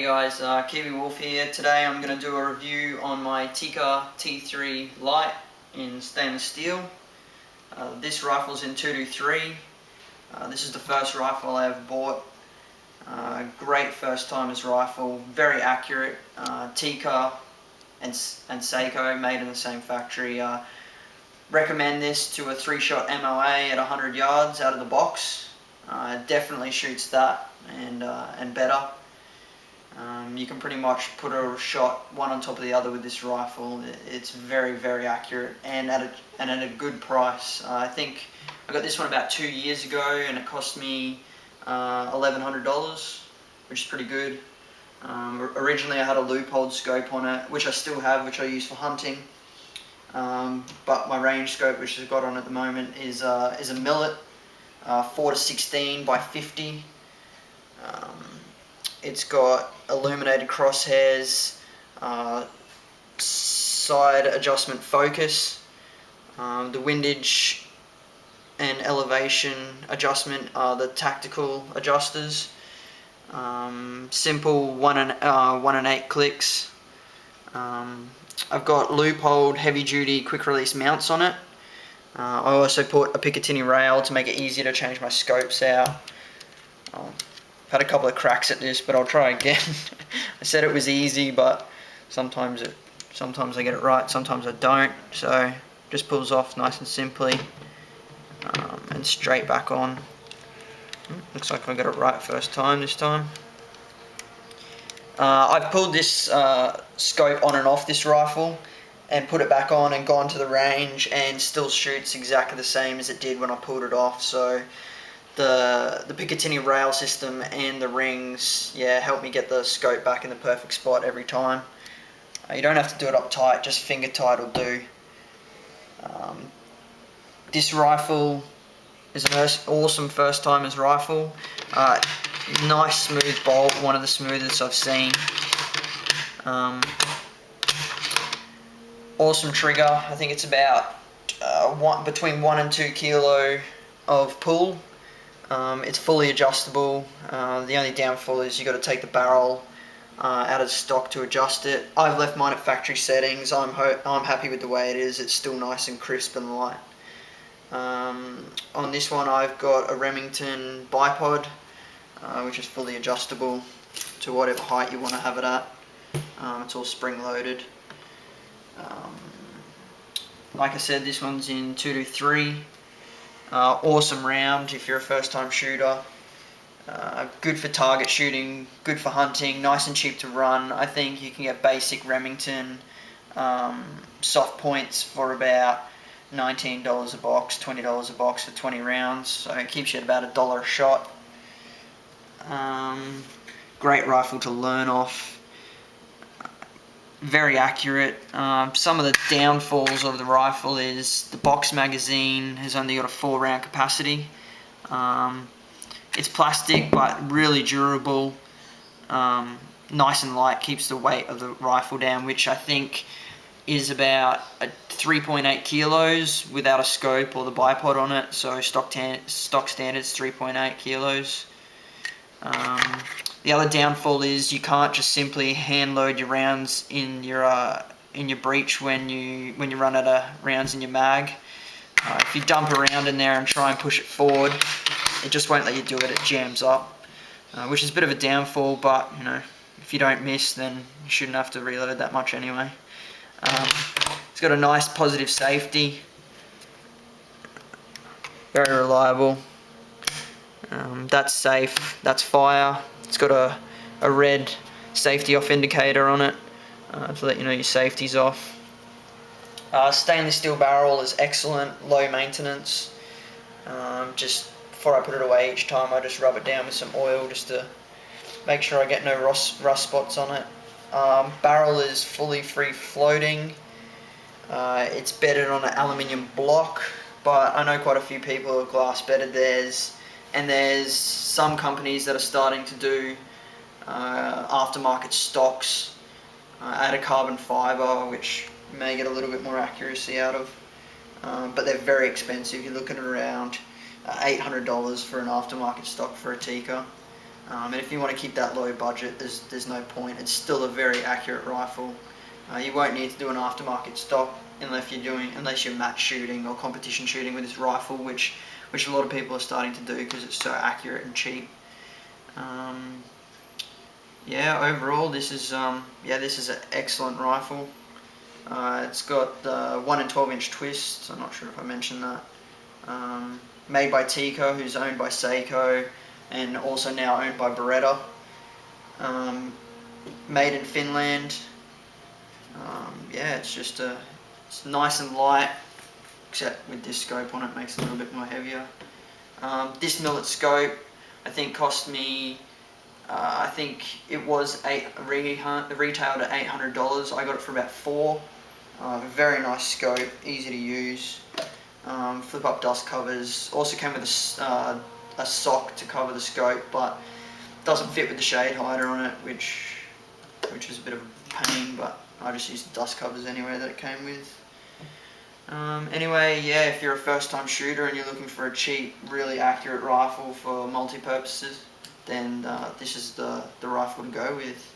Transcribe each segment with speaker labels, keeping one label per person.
Speaker 1: Hey guys, Kiwi Wolf here. Today I'm going to do a review on my Tikka T3 Lite in stainless steel. This rifle's in 223. This is the first rifle I ever bought. Great first timers rifle, very accurate. Tikka and Seiko made in the same factory. Recommend this to a 3-shot MOA at 100 yards out of the box. It definitely shoots that and better. You can pretty much put a shot one on top of the other with this rifle. It's very, very accurate and at a good price. I think I got this one about 2 years ago and it cost me $1,100, which is pretty good. Originally I had a loophole scope on it, which I still have, which I use for hunting. But my range scope, which I've got on at the moment, is a millet, 4-16 by 50. It's got illuminated crosshairs, side adjustment focus, the windage and elevation adjustment are the tactical adjusters. Simple 1 and 8 clicks. I've got loopholed heavy duty quick release mounts on it. I also put a Picatinny rail to make it easier to change my scopes out. Had a couple of cracks at this, but I'll try again. I said it was easy, but sometimes I get it right, sometimes I don't. So just pulls off nice and simply, and straight back on. Looks like I got it right first time this time. I've pulled this scope on and off this rifle and put it back on and gone to the range and still shoots exactly the same as it did when I pulled it off. So the Picatinny rail system and the rings, yeah, help me get the scope back in the perfect spot every time. You don't have to do it up tight, just finger tight will do. This rifle is an awesome first timers rifle. Nice smooth bolt, one of the smoothest I've seen. Awesome trigger. I think it's about between 1 and 2 kilo of pull. It's fully adjustable. The only downfall is you got to take the barrel out of stock to adjust it. I've left mine at factory settings. I'm happy with the way it is. It's still nice and crisp and light. On this one I've got a Remington bipod, which is fully adjustable to whatever height you want to have it at. It's all spring loaded. Like I said, this one's in 223. Awesome round if you're a first time shooter. Good for target shooting, good for hunting, nice and cheap to run. I think you can get basic Remington soft points for about $19 a box, $20 a box for 20 rounds, so it keeps you at about $1 a shot. Great rifle to learn off. Very accurate. Some of the downfalls of the rifle is the box magazine has only got a 4-round capacity. It's plastic but really durable, nice and light, keeps the weight of the rifle down, which I think is about 3.8 kilos without a scope or the bipod on it, so stock standard's 3.8 kilos. The other downfall is you can't just simply hand load your rounds in your breech when you run out of rounds in your mag. If you dump a round in there and try and push it forward, it just won't let you do it. It jams up, which is a bit of a downfall. But you know, if you don't miss, then you shouldn't have to reload that much anyway. It's got a nice positive safety, very reliable. That's safe. That's fire. It's got a red safety off indicator on it to let you know your safety's off. Stainless steel barrel is excellent, low maintenance. Just before I put it away each time, I just rub it down with some oil just to make sure I get no rust spots on it. Barrel is fully free floating. It's bedded on an aluminium block, but I know quite a few people who have glass bedded theirs. And there's some companies that are starting to do aftermarket stocks, add a carbon fibre, which you may get a little bit more accuracy out of. But they're very expensive. You're looking at around $800 for an aftermarket stock for a Tikka. And if you want to keep that low budget, there's no point. It's still a very accurate rifle. You won't need to do an aftermarket stock unless you're match shooting or competition shooting with this rifle, which a lot of people are starting to do because it's so accurate and cheap. Yeah, overall this is an excellent rifle. It's got 1 and 12-inch twists. I'm not sure if I mentioned that. Made by Tikka, who's owned by Seiko, and also now owned by Beretta. Made in Finland. Yeah, it's nice and light, except with this scope on it makes it a little bit more heavier. This millet scope, I think, cost me, I think it was retailed at $800. I got it for about $4. Very nice scope, easy to use. Flip up dust covers. Also came with a sock to cover the scope, but doesn't fit with the shade hider on it, which is a bit of a pain, but I just used the dust covers anyway that it came with. Anyway, yeah, if you're a first-time shooter and you're looking for a cheap, really accurate rifle for multi-purposes, then this is the rifle to go with.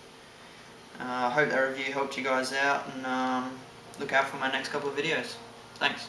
Speaker 1: I hope that review helped you guys out, and look out for my next couple of videos. Thanks.